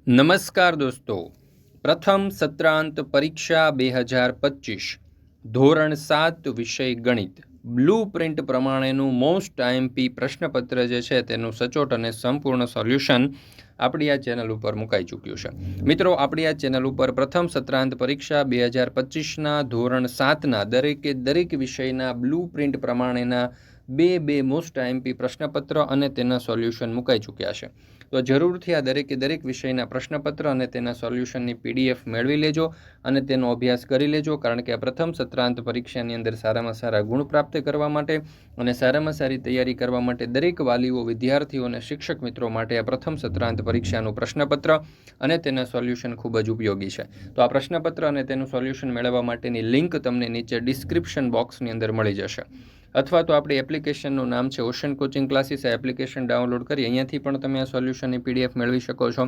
નમસ્કાર દોસ્તો, પ્રથમ સત્રાંત પરીક્ષા 2025 ધોરણ 7 વિષય ગણિત બ્લુ પ્રિન્ટ પ્રમાણેનું મોસ્ટ આઈએમપી પ્રશ્નપત્ર જે છે તેનું સચોટ અને સંપૂર્ણ સોલ્યુશન આપણી આ ચેનલ ઉપર મુકાઈ ચૂક્યું છે. મિત્રો, આપણી આ ચેનલ ઉપર પ્રથમ સત્રાંત પરીક્ષા 2025ના ધોરણ 7ના દરેક વિષયના બ્લુ પ્રિન્ટ પ્રમાણેના બે મોસ્ટ આઈએમપી પ્રશ્નપત્ર અને તેના સોલ્યુશન મુકાઈ ચૂક્યા છે. તો જરૂરથી આ દરેક વિષયના પ્રશ્નપત્ર અને તેના સોલ્યુશનની પીડીએફ મેળવી લેજો અને તેનો અભ્યાસ કરી લેજો, કારણ કે આ પ્રથમ સત્રાંત પરીક્ષાની અંદર સારામાં સારા ગુણ પ્રાપ્ત કરવા માટે અને સારામાં સારી તૈયારી કરવા માટે દરેક વાલીઓ, વિદ્યાર્થીઓ અને શિક્ષક મિત્રો માટે આ પ્રથમ સત્રાંત પરીક્ષાનું પ્રશ્નપત્ર અને તેના સોલ્યુશન ખૂબ જ ઉપયોગી છે. તો આ પ્રશ્નપત્ર અને તેનું સોલ્યુશન મેળવવા માટેની લિંક તમને નીચે ડિસ્ક્રિપ્શન બોક્સની અંદર મળી જશે, અથવા તો આપણી એપ્લિકેશનનું નામ છે ઓશન કોચિંગ ક્લાસીસ. આ એપ્લિકેશન ડાઉનલોડ કરી અહીંયાથી પણ તમે આ સોલ્યુશનની પીડીએફ મેળવી શકો છો,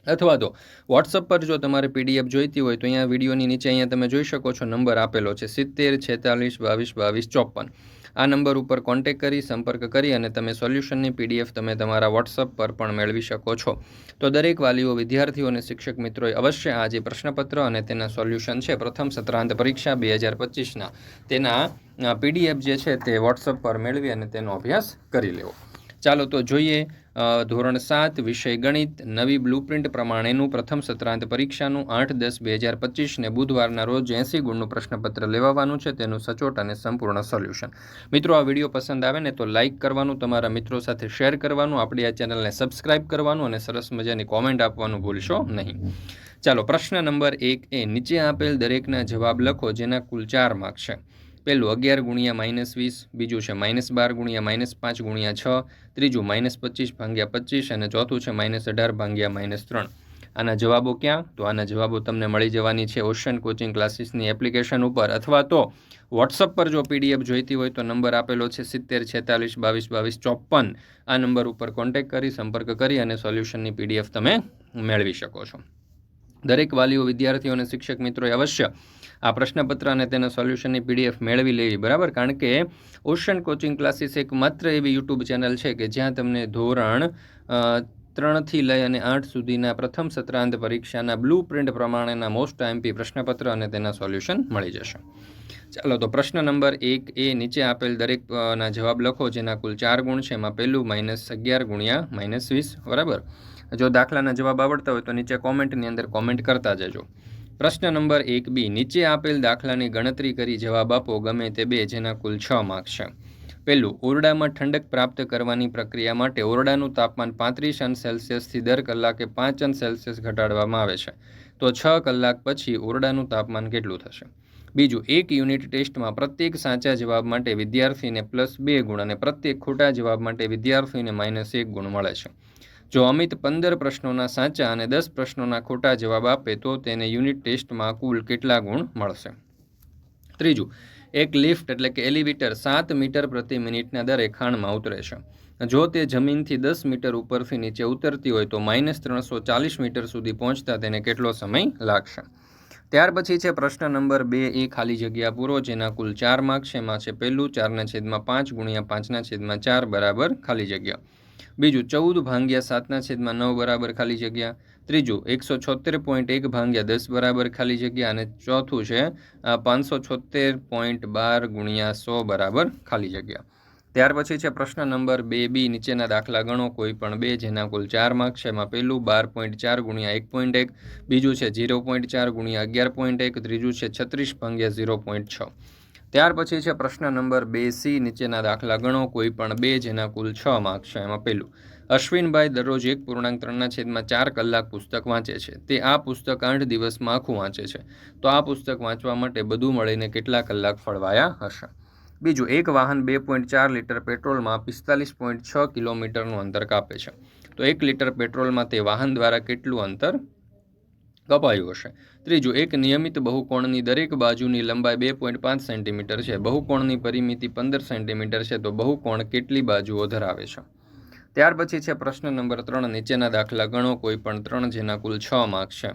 અથવા તો વોટ્સઅપ પર જો તમારે પીડીએફ જોઈતી હોય તો અહીંયા વિડીયોની નીચે અહીંયા તમે જોઈ શકો છો નંબર આપેલો છે 70 46 22 22 54. આ નંબર ઉપર કોન્ટેક કરી સંપર્ક કરી અને તમે સોલ્યુશનની પીડીએફ તમે તમારા વોટ્સઅપ પર પણ મેળવી શકો છો. તો દરેક વાલીઓ, વિદ્યાર્થીઓ અને શિક્ષક મિત્રોએ અવશ્ય આ જે પ્રશ્નપત્ર અને તેના સોલ્યુશન છે પ્રથમ સત્રાંત પરીક્ષા 2025ના તેના પીડીએફ જે છે તે વોટ્સઅપ પર મેળવી અને તેનો અભ્યાસ કરી લેવો. ચાલો તો જોઈએ ધોરણ 7 વિષય ગણિત નવી બ્લુપ્રિન્ટ પ્રમાણેનું પ્રથમ સત્રાંત પરીક્ષાનું 8/10/2025 ને બુધવારના રોજ 80 ગુણનું પ્રશ્નપત્ર લેવાવાનું છે, તેનું સચોટ અને સંપૂર્ણ સોલ્યુશન. મિત્રો, આ વિડીયો પસંદ આવે ને તો લાઇક કરવાનું, તમારા મિત્રો સાથે શેર કરવાનું, આપણી આ ચેનલને સબસ્ક્રાઇબ કરવાનું અને સરસ મજાની કોમેન્ટ આપવાનું ભૂલશો નહીં. ચાલો, પ્રશ્ન નંબર 1 નીચે આપેલ દરેકના જવાબ લખો જેના કુલ 4 માર્ક છે. પહેલું 11 ગુણ્યા -20, બીજું છે -12 ગુણ્યા -5 ગુણ્યા 6, ત્રીજું -25 ભાગ્યા 25 અને ચોથું છે -18 ભાગ્યા -3. આના જવાબો ક્યાં? તો આના જવાબો તમને મળી જવાની છે ઓશન કોચિંગ ક્લાસીસની એપ્લિકેશન ઉપર, અથવા તો વોટ્સઅપ પર જો પીડીએફ જોઈતી હોય તો નંબર આપેલો છે 70 46 22 22 54. આ નંબર ઉપર કોન્ટેક કરી સંપર્ક કરી અને સોલ્યુશનની પીડીએફ તમે મેળવી શકો છો. દરેક વાલીઓ, વિદ્યાર્થીઓ અને શિક્ષક મિત્રોએ અવશ્ય આ પ્રશ્નપત્ર અને તેના સોલ્યુશનની પીડીએફ મેળવી લેવી, બરાબર? કારણ કે ઓશન કોચિંગ ક્લાસીસ એક માત્ર એવી યુટ્યુબ ચેનલ છે કે જ્યાં તમને ધોરણ 3થી લઈ અને 8 સુધીના પ્રથમ સત્રાંત પરીક્ષાના બ્લુ પ્રિન્ટ પ્રમાણેના મોસ્ટ આઈએમપી પ્રશ્નપત્ર અને તેના સોલ્યુશન મળી જશે. ચાલો, તો પ્રશ્ન નંબર 1 નીચે આપેલ દરેકના જવાબ લખો જેના કુલ 4 ગુણ છે. એમાં પહેલું -11 ગુણ્યા -20, બરાબર? જો દાખલાના જવાબ આવડતા હોય તો નીચે કોમેન્ટની અંદર કોમેન્ટ કરતા જજો. પ્રશ્ન નંબર 1b નીચે આપેલ દાખલાની ગણતરી કરી જવાબ આપો ગમે તે બે જેના કુલ 6 માર્ક છે. પહેલું, ઓરડામાં ઠંડક પ્રાપ્ત કરવાની પ્રક્રિયા માટે ઓરડાનું તાપમાન 35°C થી દર કલાકે 5°C ઘટાડવામાં આવે છે. તો 6 કલાક પછી ઓરડાનું તાપમાન કેટલું થશે? બીજું, એક યુનિટ ટેસ્ટમાં પ્રત્યેક સાચા જવાબ માટે વિદ્યાર્થીને +2 ગુણ અને પ્રત્યેક ખોટા જવાબ માટે વિદ્યાર્થીને -1 ગુણ મળે છે. જો અમિત 15 પ્રશ્નોના સાચા અને 10 પ્રશ્નોના ખોટા જવાબ આપે તો તેને યુનિટ ટેસ્ટમાં કુલ કેટલા ગુણ મળશે? ત્રીજું, એક લિફ્ટ એટલે કે એલિવેટર 7 મીટર પ્રતિ મિનિટના દરે ખાણમાં ઉતરે છે. જો તે જમીનથી 10 મીટર ઉપરથી નીચે ઉતરતી હોય તો -340 મીટર સુધી પહોંચતા તેને કેટલો સમય લાગશે? ત્યાર પછી છે પ્રશ્ન નંબર 2 ખાલી જગ્યા પૂરો જેના કુલ 4 માર્ક છે. એમાં છે પહેલું 4/5 ગુણ્યા 5/4 બરાબર ખાલી જગ્યા. બીજું 14 ભાગ્યા 7/9 બરાબર ખાલી જગ્યા. ત્રીજું 176.1 ભાગ્યા 10 બરાબર ખાલી જગ્યા. અને ચોથું છે 576.12 ગુણ્યા 100 બરાબર ખાલી જગ્યા. ત્યાર પછી છે પ્રશ્ન નંબર 2b નીચેના દાખલા ગણો કોઈ પણ બે જેના કુલ 4 માર્ક છે. એમાં પહેલું 12.4 ગુણ્યા 1.1, બીજું છે 0.4 ગુણ્યા 11.1, ત્રીજું છે 36 ભાગ્યા 0.6. ત્યાર પછી છે પ્રશ્ન નંબર 2c નીચેના દાખલા ગણો કોઈ પણ બે જેના કુલ 6 માર્ક છે. એમાં પહેલું, અશ્વિનભાઈ દરરોજ 1.3/4 કલાક પુસ્તક વાંચે છે. તે આ પુસ્તક 8 દિવસમાં આખું વાંચે છે. તો આ પુસ્તક વાંચવા માટે બધું મળીને કેટલા કલાક ફળવાયા હશે? બીજું, એક વાહન 2.4 લીટર પેટ્રોલમાં 45.6 કિલોમીટરનું અંતર કાપે છે. તો 1 લીટર પેટ્રોલમાં તે વાહન દ્વારા કેટલું અંતર કપાયું હશે? ત્રીજું, એક નિયમિત બહુકોણની દરેક બાજુની લંબાઈ 2.5 સેન્ટીમીટર છે. બહુકોણની પરિમિતિ 15 સેન્ટીમીટર છે. તો બહુકોણ કેટલી બાજુઓ ધરાવે છે? ત્યાર પછી છે પ્રશ્ન નંબર 3 નીચેના દાખલા ગણો કોઈ પણ 3 જેના કુલ 6 માર્ક છે.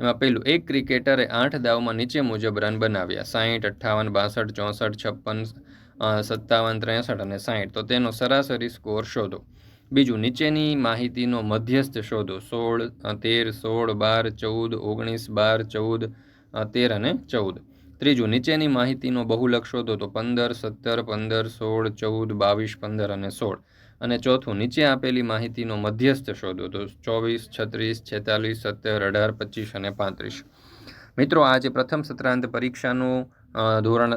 એમાં પહેલું, એક ક્રિકેટરે 8 દાવમાં નીચે મુજબ રન બનાવ્યા 60, 58, 62, 64, 56, 57, 63 અને 60. તો તેનો સરાસરી સ્કોર શોધો. બીજું, નીચેની માહિતીનો મધ્યસ્થ શોધો. 16, 13, 16, 12, 14, 19, 12, 14, 13 અને 14. ત્રીજું, નીચેની માહિતીનો બહુલક શોધો. તો 15, 17, 15, 16, 14, 22, 15 અને 16. અને ચોથું, નીચે આપેલી માહિતીનો મધ્યસ્થ શોધો. તો 24, 36, 46, 17, 18, 25 અને 35. મિત્રો, આ જે પ્રથમ સત્રાંત પરીક્ષાનું ધોરણ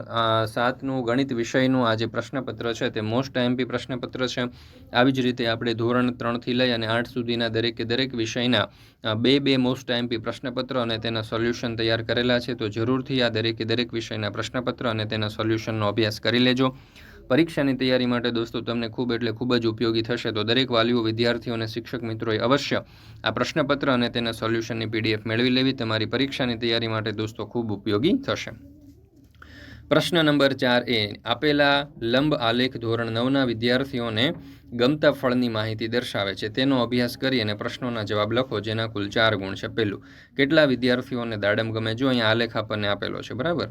7નું ગણિત વિષયનું આ જે પ્રશ્નપત્ર છે તે મોસ્ટ આઈએમપી પ્રશ્નપત્ર છે. આવી જ રીતે આપણે ધોરણ 3થી લઈ અને 8 સુધીના દરેક વિષયના બે મોસ્ટ આઈએમપી પ્રશ્નપત્ર અને તેના સોલ્યુશન તૈયાર કરેલા છે. તો જરૂરથી આ દરેક વિષયના પ્રશ્નપત્ર અને તેના સોલ્યુશનનો અભ્યાસ કરી લેજો. પરીક્ષાની તૈયારી માટે દોસ્તો તમને ખૂબ જ ઉપયોગી થશે. તો દરેક વાલીઓ, વિદ્યાર્થીઓ અને શિક્ષક મિત્રોએ અવશ્ય આ પ્રશ્નપત્ર અને તેના સોલ્યુશનની PDF મેળવી લેવી. તમારી પરીક્ષાની તૈયારી માટે દોસ્તો ખૂબ ઉપયોગી થશે. પ્રશ્ન નંબર 4 આપેલા લંબ આલેખ ધોરણ 9ના વિદ્યાર્થીઓને ગમતા ફળની માહિતી દર્શાવે છે. તેનો અભ્યાસ કરી અને પ્રશ્નોના જવાબ લખો, જેના કુલ 4 ગુણ છે. પહેલું, કેટલા વિદ્યાર્થીઓને દાડમ ગમે? જો અહીંયા આલેખ આપણને આપેલો છે, બરાબર.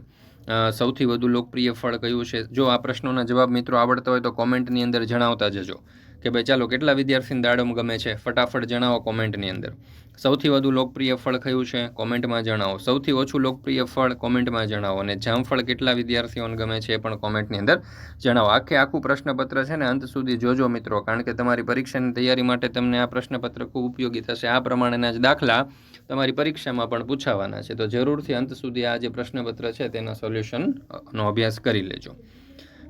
સૌથી વધુ લોકપ્રિય ફળ કયું છે? જો આ પ્રશ્નોના જવાબ મિત્રો આવડતા હોય તો કોમેન્ટની અંદર જણાવતા જજો કે ભાઈ ચાલો કેટલા વિદ્યાર્થીને દાડમ ગમે છે. ફટાફટ જણાવો કોમેન્ટની અંદર. સૌથી વધુ લોકપ્રિય ફળ કયું છે? કોમેન્ટમાં જણાવો. સૌથી ઓછું લોકપ્રિય ફળ કોમેન્ટમાં જણાવો. અને જામફળ કેટલા વિદ્યાર્થીઓને ગમે છે એ પણ કોમેન્ટની અંદર જણાવો. આખું પ્રશ્નપત્ર છે ને અંત સુધી જોજો મિત્રો, કારણ કે તમારી પરીક્ષાની તૈયારી માટે તમને આ પ્રશ્નપત્ર ખૂબ ઉપયોગી થશે. આ પ્રમાણેના જ દાખલા તમારી પરીક્ષામાં પણ પૂછાવાના છે. તો જરૂરથી અંત સુધી આ જે પ્રશ્નપત્ર છે તેના સોલ્યુશનનો અભ્યાસ કરી લેજો.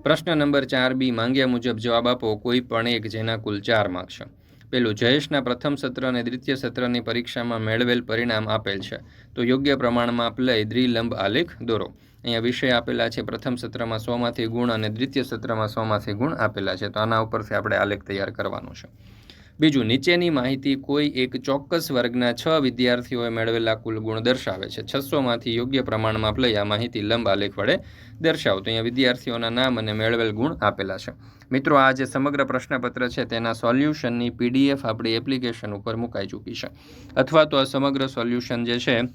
પ્રશ્ન નંબર 4B, માંગ્યા મુજબ જવાબ આપો કોઈ પણ એક જેના કુલ 4 માર્ક છે. પેલું, જયેશના પ્રથમ સત્ર અને દ્વિતીય સત્રની પરીક્ષામાં મેળવેલ પરિણામ આપેલ છે. તો યોગ્ય પ્રમાણમાપ લઈ દ્વિલંબ આલેખ દોરો. અહીંયા વિષય આપેલા છે. પ્રથમ સત્રમાં 100માંથી ગુણ અને દ્વિતીય સત્રમાં 100માંથી ગુણ આપેલા છે. તો આના ઉપરથી આપણે આલેખ તૈયાર કરવાનો છે. બીજું, નીચેની માહિતી કોઈ એક ચોક્કસ વર્ગના 6 વિદ્યાર્થીઓએ મેળવેલા કુલ ગુણ દર્શાવે છે. 600માંથી યોગ્ય પ્રમાણમાપ લઈ આ માહિતી લંબ આલેખ વડે દર્શાવો. તો અહીંયા વિદ્યાર્થીઓના નામ અને મેળવેલ ગુણ આપેલા છે. મિત્રો, આ જે સમગ્ર પ્રશ્નપત્ર છે તેના સોલ્યુશનની PDF આપણી એપ્લિકેશન ઉપર મુકાઈ ચૂકી છે. અથવા તો આ સમગ્ર સોલ્યુશન જે છે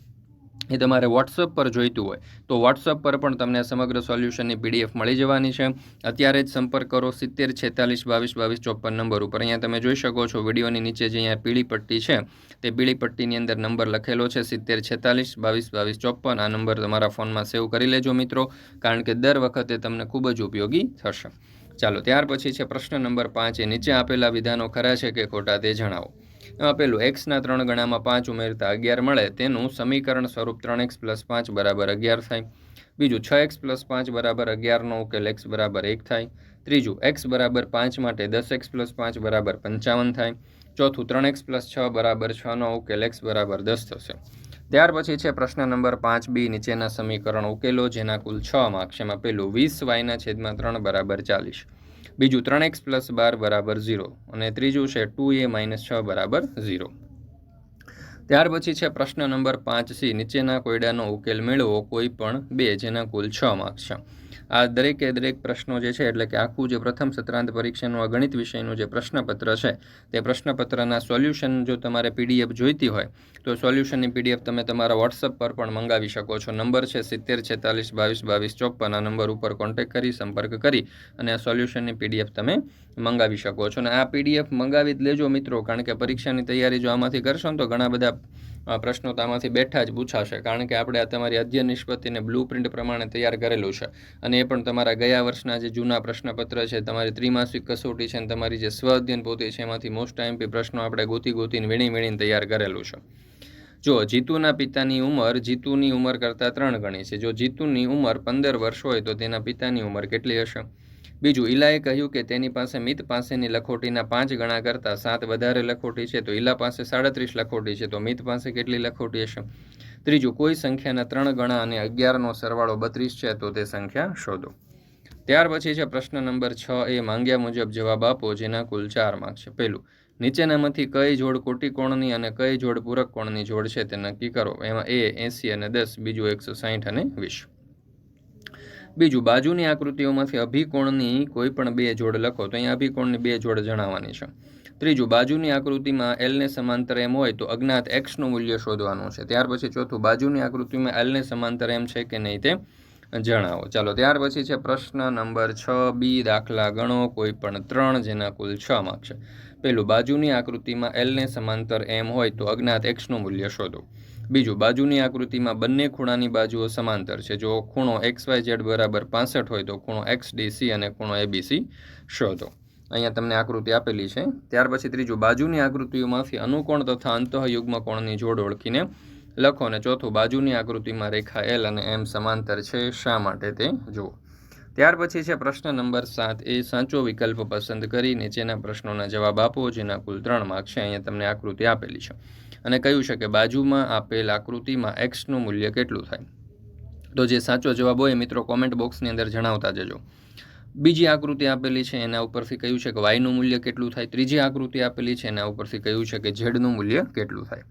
એ તમારે WhatsApp પર જોઈતું હોય તો WhatsApp પર પણ તમને સમગ્ર સોલ્યુશનની PDF મળી જવાની છે. અત્યારે જ સંપર્ક કરો 70 46 22 22 54 નંબર ઉપર. અહીંયા તમે જોઈ શકો છો વિડીયોની નીચે જે અહીંયા પીળી પટ્ટી છે તે પીળી પટ્ટીની અંદર નંબર લખેલો છે 70 46 22 22 54. આ નંબર તમારા ફોનમાં સેવ કરી લેજો મિત્રો, કારણ કે દર વખતે તમને ખૂબ જ ઉપયોગી થશે. ચાલો, ત્યાર પછી છે પ્રશ્ન નંબર 5. નીચે આપેલા વિધાનો ખરા છે કે ખોટા તે જણાવો. એમાં પેલું, x ના 3 ગણામાં 5 ઉમેરતા 11 મળે તેનું સમીકરણ સ્વરૂપ 3x + 5 = 11 થાય. બીજું, 6x + 5 = 11નો ઉકેલ x = 1 થાય. ત્રીજું, x = 5 માટે 10x + 5 = 55 થાય. ચોથું, 3x + 6 = 6નો ઉકેલ x = 10 થશે. ત્યાર પછી છે પ્રશ્ન નંબર 5B, નીચેના સમીકરણ ઉકેલો જેના કુલ 6 માર્ક છે. એમાં પેલું, 20y/3 = 40. બીજું, 3x + 12 = 0. અને ત્રીજું છે 2a - 6 = 0. ત્યાર પછી છે પ્રશ્ન નંબર 5C, નીચેના કોયડાનો ઉકેલ મેળવો કોઈ પણ 2 જેના કુલ 6 માર્ક છે. આ દરેક પ્રશ્નો જે છે એટલે કે આખું જે પ્રથમ સત્રાંત પરીક્ષાનું આ ગણિત વિષયનું જે પ્રશ્નપત્ર છે તે પ્રશ્નપત્રના સોલ્યુશન જો તમારે PDF જોઈતી હોય તો સોલ્યુશનની PDF તમે તમારા WhatsApp પર પણ મંગાવી શકો છો. નંબર છે 70 46 22 22 54. આ નંબર ઉપર કોન્ટેક્ટ કરી સંપર્ક કરી અને આ સોલ્યુશનની PDF તમે મંગાવી શકો છો. અને આ PDF મંગાવી જ લેજો મિત્રો, કારણ કે પરીક્ષાની તૈયારી જો આમાંથી કરશો ને તો ઘણા બધા પ્રશ્નો તો આમાંથી બેઠા જ પૂછાશે, કારણ કે આપણે આ તમારી અધ્યયન નિષ્પત્તિને બ્લુપ્રિન્ટ પ્રમાણે તૈયાર કરેલું છે. અને એ પણ તમારા ગયા વર્ષના જે જૂના પ્રશ્નપત્ર છે, તમારી ત્રિમાસિક કસોટી છે અને તમારી જે સ્વ અધ્યયન પોથી છે એમાંથી મોસ્ટ આઈએમપી પ્રશ્નો આપણે ગોતીને વીણીને તૈયાર કરેલું છે. જો જીતુના પિતાની ઉંમર જીતુની ઉંમર કરતાં 3 ગણી છે. જો જીતુની ઉંમર 15 વર્ષ હોય તો તેના પિતાની ઉંમર કેટલી હશે? બીજું, ઈલાએ કહ્યું કે તેની પાસે મિત પાસેની લખોટીના 5 ગણા કરતાં 7 વધારે લખોટી છે. તો ઈલા પાસે 37 લખોટી છે, તો મિત પાસે કેટલી લખોટી હશે? ત્રીજું, કોઈ સંખ્યાના 3 ગણા અને 11નો સરવાળો 32 છે, તો તે સંખ્યા શોધો. ત્યાર પછી છે પ્રશ્ન નંબર 6A, માંગ્યા મુજબ જવાબ આપો જેના કુલ 4 માર્ક છે. પહેલું, નીચેનામાંથી કઈ જોડ કોટિકોણની અને કઈ જોડ પૂરક કોણની જોડ છે તે નક્કી કરો. એમાં A 80 અને 10, બીજું 160 અને 20. બીજું, બાજુની આકૃતિઓમાંથી અભિકોણની કોઈ પણ 2 જોડ લખો. તો અહીંયા અભિકોણની 2 જોડ જણાવવાની છે. ત્રીજું, બાજુની આકૃતિમાં L ને સમાંતર M હોય તો અજ્ઞાત Xનું મૂલ્ય શોધવાનું છે. ત્યાર પછી ચોથું, બાજુની આકૃતિમાં L ને સમાંતર M છે કે નહીં તે જણાવો. ચાલો, ત્યાર પછી છે પ્રશ્ન નંબર 6B, દાખલા ગણો કોઈ પણ 3 જેના કુલ 6 માર્ક છે. પહેલું, બાજુની આકૃતિમાં એલને સમાંતર એમ હોય તો અજ્ઞાત એક્સનું મૂલ્ય શોધો. બીજું, બાજુની આકૃતિમાં બંને ખૂણાની બાજુઓ સમાંતર છે. જો ખૂણો XYZ બરાબર 65 હોય તો ખૂણો XDC અને ખૂણો ABC શોધો. અહીંયા તમને આકૃતિ આપેલી છે. ત્યાર પછી ત્રીજું, બાજુની આકૃતિઓમાંથી અનુકોણ તથા અંતઃયુગ્મ કોણની જોડ ઓળખીને લખો. અને ચોથું, બાજુની આકૃતિમાં રેખા L અને M સમાંતર છે, શા માટે તે જુઓ. ત્યાર પછી છે પ્રશ્ન નંબર 7 એ સાચો વિકલ્પ પસંદ કરી નીચેના પ્રશ્નોના જવાબ આપો, જેના કુલ 3 માર્ક છે. અહીંયા તમને આકૃતિ આપેલી છે અને કહ્યું છે કે બાજુમાં આપેલ આકૃતિમાં એક્સનું મૂલ્ય કેટલું થાય. તો જે સાચો જવાબ હોય મિત્રો કોમેન્ટ બોક્સની અંદર જણાવતા જજો. બીજી આકૃતિ આપેલી છે એના ઉપરથી કહ્યું છે કે વાયનું મૂલ્ય કેટલું થાય. ત્રીજી આકૃતિ આપેલી છે એના ઉપરથી કહ્યું છે કે ઝેડનું મૂલ્ય કેટલું થાય.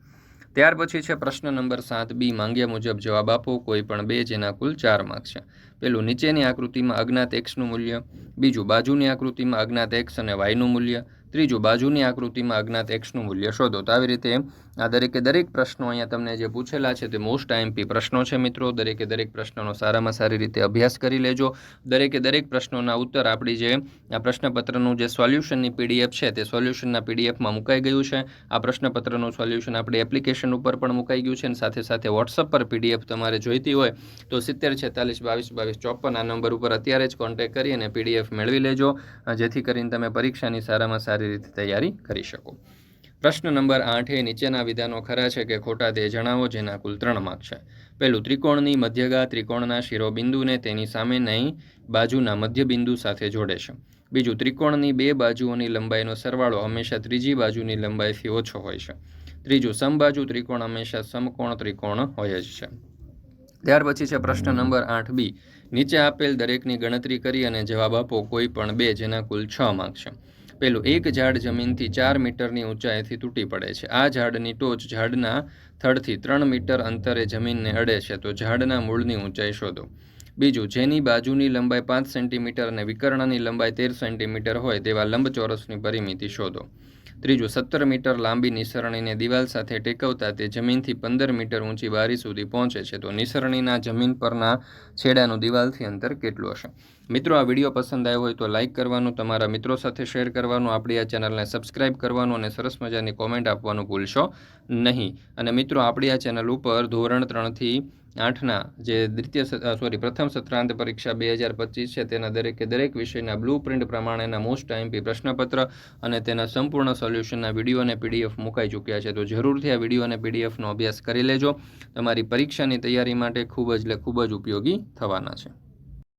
ત્યાર પછી છે પ્રશ્ન નંબર 7B, માંગ્યા મુજબ જવાબ આપો, કોઈ પણ 2, જેના કુલ 4 માર્ક છે. પેલું, નીચેની આકૃતિમાં અજ્ઞાત એક્સનું મૂલ્ય. બીજું, બાજુની આકૃતિમાં અજ્ઞાત એક્સ અને વાયનું મૂલ્ય. ત્રીજું, બાજુની આકૃતિમાં અજ્ઞાત એક્સનું મૂલ્ય શોધો. તો આવી રીતે આ દરેક પ્રશ્નો અહીંયા તમને જે પૂછેલા છે તે મોસ્ટ આઈએમપી પ્રશ્નો છે મિત્રો. દરેક પ્રશ્નોનો સારામાં સારી રીતે અભ્યાસ કરી લેજો. દરેક પ્રશ્નોના ઉત્તર આપણી જે આ પ્રશ્નપત્રનું જે સોલ્યુશનની PDF છે તે સોલ્યુશનના PDFમાં મુકાઈ ગયું છે. આ પ્રશ્નપત્રનું સોલ્યુશન આપણી એપ્લિકેશન ઉપર પણ મુકાઈ ગયું છે અને સાથે વોટ્સઅપ પર PDF તમારે જોઈતી હોય તો 70 46 22 22 54 આ નંબર ઉપર અત્યારે જ કોન્ટેક્ટ કરી અને PDF મેળવી લેજો, જેથી કરીને તમે પરીક્ષાની સારામાં સારી રીતે તૈયારી કરી શકો. પ્રશ્ન નંબર 8 એ નીચેના વિધાનો ખરા છે કે ખોટા તે જણાવો, જેના કુલ 3 માર્ક છે. પહેલું, ત્રિકોણની મધ્યગા ત્રિકોણના શિરોબિંદુને તેની સામેની બાજુના મધ્યબિંદુ સાથે જોડે છે. બીજું, ત્રિકોણની 2 બાજુઓની લંબાઈનો સરવાળો હંમેશા ત્રીજી બાજુની લંબાઈથી ઓછો હોય છે. ત્રીજું, સમબાજુ ત્રિકોણ હંમેશા સમકોણ ત્રિકોણ હોય જ છે. ત્યાર પછી છે પ્રશ્ન નંબર 8B, નીચે આપેલ દરેકની ગણતરી કરી અને જવાબ આપો, કોઈ પણ 2, જેના કુલ 6 માર્ક છે. પહેલું, એક ઝાડ જમીનથી 4 મીટરની ઊંચાઈથી તૂટી પડે છે. આ ઝાડની ટોચ ઝાડના થડથી 3 મીટર અંતરે જમીનને અડે છે, તો ઝાડના મૂળની ઊંચાઈ શોધો. બીજું, જેની બાજુની લંબાઈ 5 સેન્ટીમીટર અને વિકર્ણની લંબાઈ 13 સેન્ટીમીટર હોય તેવા લંબચોરસની પરિમિતિ શોધો. ત્રીજું, 17 મીટર લાંબી નિસરણીને દિવાલ સાથે ટેકવતા તે જમીનથી 15 મીટર ઊંચી બારી સુધી પહોંચે છે, તો નિસરણીના જમીન પરના છેડાનું દિવાલથી અંતર કેટલું હશે. મિત્રો, આ વિડીયો પસંદ આવ્યો હોય તો લાઇક કરવાનું, તમારા મિત્રો સાથે શેર કરવાનું, આપણી આ ચેનલને સબસ્ક્રાઇબ કરવાનું અને સરસ મજાની કોમેન્ટ આપવાનું ભૂલશો નહીં. અને મિત્રો, આપણી આ ચેનલ ઉપર ધોરણ 3 થી 8ના જે પ્રથમ સત્રાંત પરીક્ષા 2025 છે તેના દરેક વિષયના બ્લુ પ્રિન્ટ પ્રમાણેના મોસ્ટ આઈએમપી પ્રશ્નપત્ર અને તેના સંપૂર્ણ સોલ્યુશનના વિડીયો અને PDF મુકાઈ ચૂક્યા છે. તો જરૂરથી આ વિડીયો અને PDFનો અભ્યાસ કરી લેજો. તમારી પરીક્ષાની તૈયારી માટે ખૂબ જ ઉપયોગી થવાના છે.